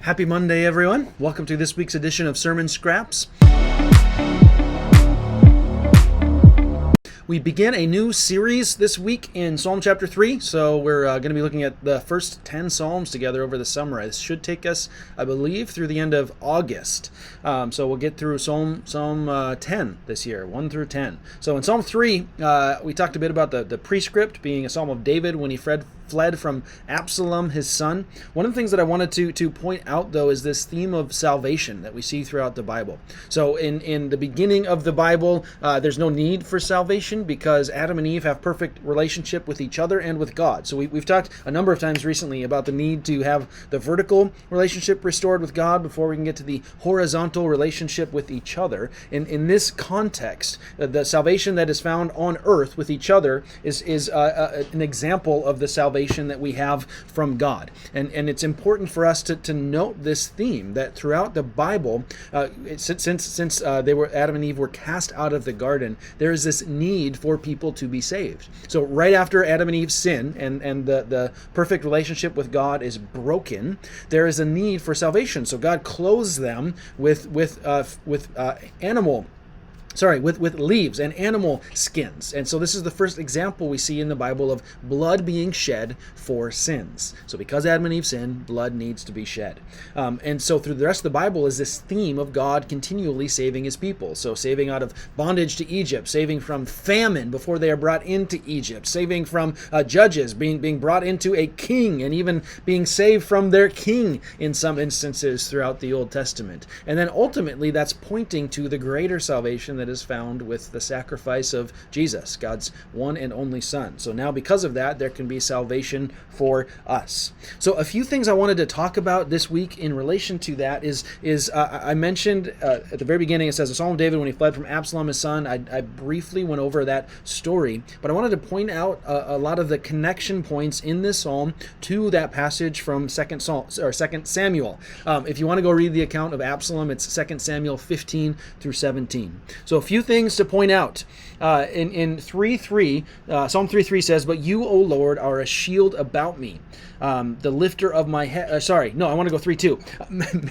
Happy Monday, everyone. Welcome to this week's edition of Sermon Scraps. We begin a new series this week in Psalm chapter 3, so we're going to be looking at the first 10 Psalms together over the summer. This should take us, I believe, through the end of August. So we'll get through Psalm 10 this year, 1 through 10. So in Psalm 3, we talked a bit about the prescript being a psalm of David when he fled from Absalom, his son. One of the things that I wanted to point out, though, is this theme of salvation that we see throughout the Bible. So in the beginning of the Bible, there's no need for salvation because Adam and Eve have perfect relationship with each other and with God. So we've talked a number of times recently about the need to have the vertical relationship restored with God before we can get to the horizontal relationship with each other. In this context, the salvation that is found on earth with each other is an example of the salvation that we have from God. And it's important for us to note this theme that throughout the Bible, since Adam and Eve were cast out of the garden, there is this need for people to be saved. So right after Adam and Eve sin and the perfect relationship with God is broken, there is a need for salvation. So God clothes them with leaves and animal skins. And so this is the first example we see in the Bible of blood being shed for sins. So because Adam and Eve sinned, blood needs to be shed. And so through the rest of the Bible is this theme of God continually saving his people. So saving out of bondage to Egypt, saving from famine before they are brought into Egypt, saving from judges, being brought into a king, and even being saved from their king in some instances throughout the Old Testament. And then ultimately that's pointing to the greater salvation that is found with the sacrifice of Jesus, God's one and only Son. So now because of that, there can be salvation for us. So a few things I wanted to talk about this week in relation to that is I mentioned at the very beginning, it says, the Psalm of David when he fled from Absalom, his son. I briefly went over that story, but I wanted to point out a lot of the connection points in this psalm to that passage from 2 Samuel. If you want to go read the account of Absalom, it's 2 Samuel 15 through 17. So a few things to point out. In 3:3, Psalm 3:3 says, "But you, O Lord, are a shield about me, the lifter of my head." I want to go 3:2.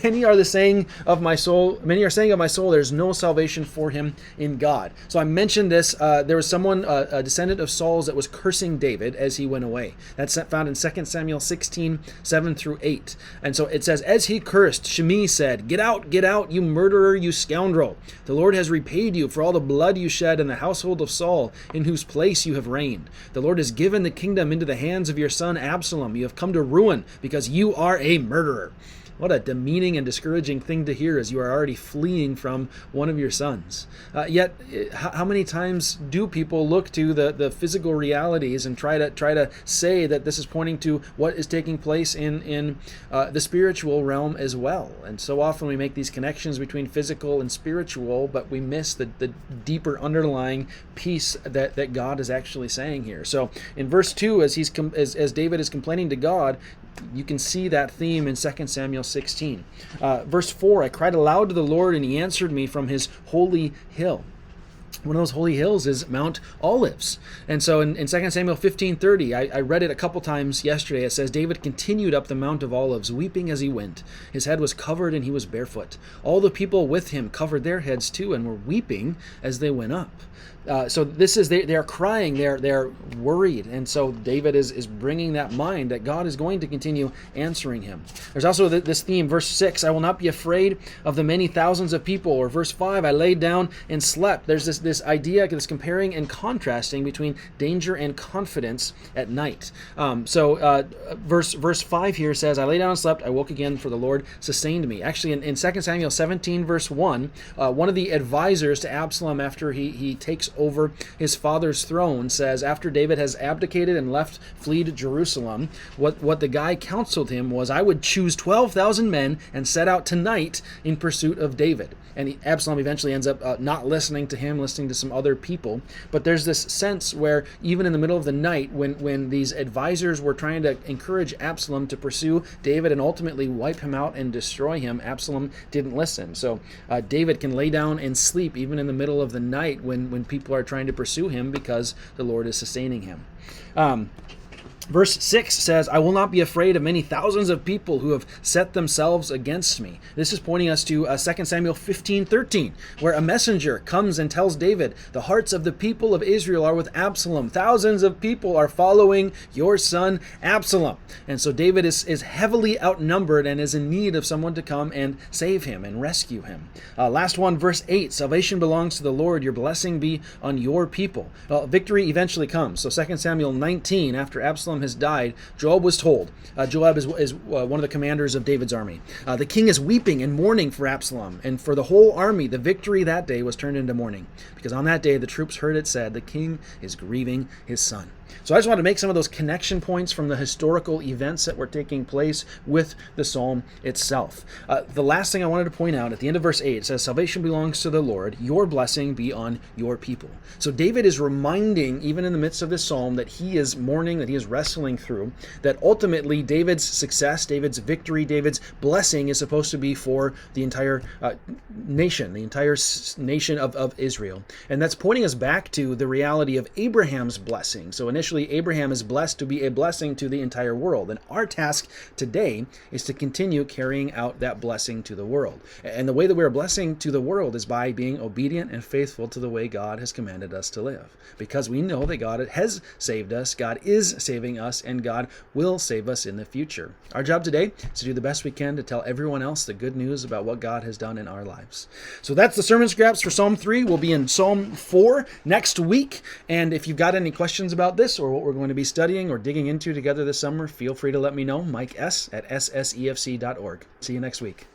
Many are saying of my soul, there's no salvation for him in God. So I mentioned this. There was someone, a descendant of Saul's, that was cursing David as he went away. That's found in 2 Samuel 16, 7 through 8. And so it says, "As he cursed, Shimei said, 'Get out, you murderer, you scoundrel. The Lord has repaid you for all the blood you shed in the household of Saul, in whose place you have reigned. The Lord has given the kingdom into the hands of your son Absalom. You have come to ruin because you are a murderer.'" What a demeaning and discouraging thing to hear as you are already fleeing from one of your sons. Yet, how many times do people look to the physical realities and try to say that this is pointing to what is taking place in the spiritual realm as well? And so often we make these connections between physical and spiritual, but we miss the deeper underlying piece that God is actually saying here. So in verse 2, as David is complaining to God, you can see that theme in 2 Samuel 16. Verse 4, "I cried aloud to the Lord, and he answered me from his holy hill." One of those holy hills is Mount Olives. And so in 2 Samuel 15:30, I read it a couple times yesterday. It says, "David continued up the Mount of Olives, weeping as he went. His head was covered and he was barefoot. All the people with him covered their heads too and were weeping as they went up." So this is, they are crying, they're worried. And so David is bringing that mind that God is going to continue answering him. There's also this theme, verse 6, "I will not be afraid of the many thousands of people." Or verse 5, "I laid down and slept." There's this idea, this comparing and contrasting between danger and confidence at night. Verse 5 here says, "I lay down and slept, I woke again, for the Lord sustained me." Actually, in 2 Samuel 17, verse 1, one of the advisors to Absalom after he takes over his father's throne says, after David has abdicated and fled Jerusalem, what the guy counseled him was, "I would choose 12,000 men and set out tonight in pursuit of David." And Absalom eventually ends up not listening to him, listening to some other people. But there's this sense where even in the middle of the night, when these advisors were trying to encourage Absalom to pursue David and ultimately wipe him out and destroy him, Absalom didn't listen. So David can lay down and sleep even in the middle of the night when people are trying to pursue him because the Lord is sustaining him. Verse 6 says, I will not be afraid of many thousands of people who have set themselves against me. This is pointing us to 2 Samuel 15:13, where a messenger comes and tells David, the hearts of the people of Israel are with Absalom. Thousands of people are following your son Absalom. And so David is heavily outnumbered and is in need of someone to come and save him and rescue him. Last one, verse 8, salvation belongs to the Lord. Your blessing be on your people. Victory eventually comes. So 2 Samuel 19, after Absalom has died, Joab was told. Joab is one of the commanders of David's army. The king is weeping and mourning for Absalom, and for the whole army, the victory that day was turned into mourning, because on that day the troops heard it said, the king is grieving his son. So I just want to make some of those connection points from the historical events that were taking place with the psalm itself. The last thing I wanted to point out at the end of verse 8, it says, salvation belongs to the Lord, your blessing be on your people. So David is reminding, even in the midst of this psalm, that he is mourning, that he is wrestling through, that ultimately David's success, David's victory, David's blessing is supposed to be for the entire nation, the entire nation of Israel. And that's pointing us back to the reality of Abraham's blessing. So initially, Abraham is blessed to be a blessing to the entire world. And our task today is to continue carrying out that blessing to the world. And the way that we're a blessing to the world is by being obedient and faithful to the way God has commanded us to live. Because we know that God has saved us, God is saving us, and God will save us in the future. Our job today is to do the best we can to tell everyone else the good news about what God has done in our lives. So that's the sermon scraps for Psalm 3. We'll be in Psalm 4 next week. And if you've got any questions about this or what we're going to be studying or digging into together this summer, feel free to let me know. Mike S. at ssefc.org. See you next week.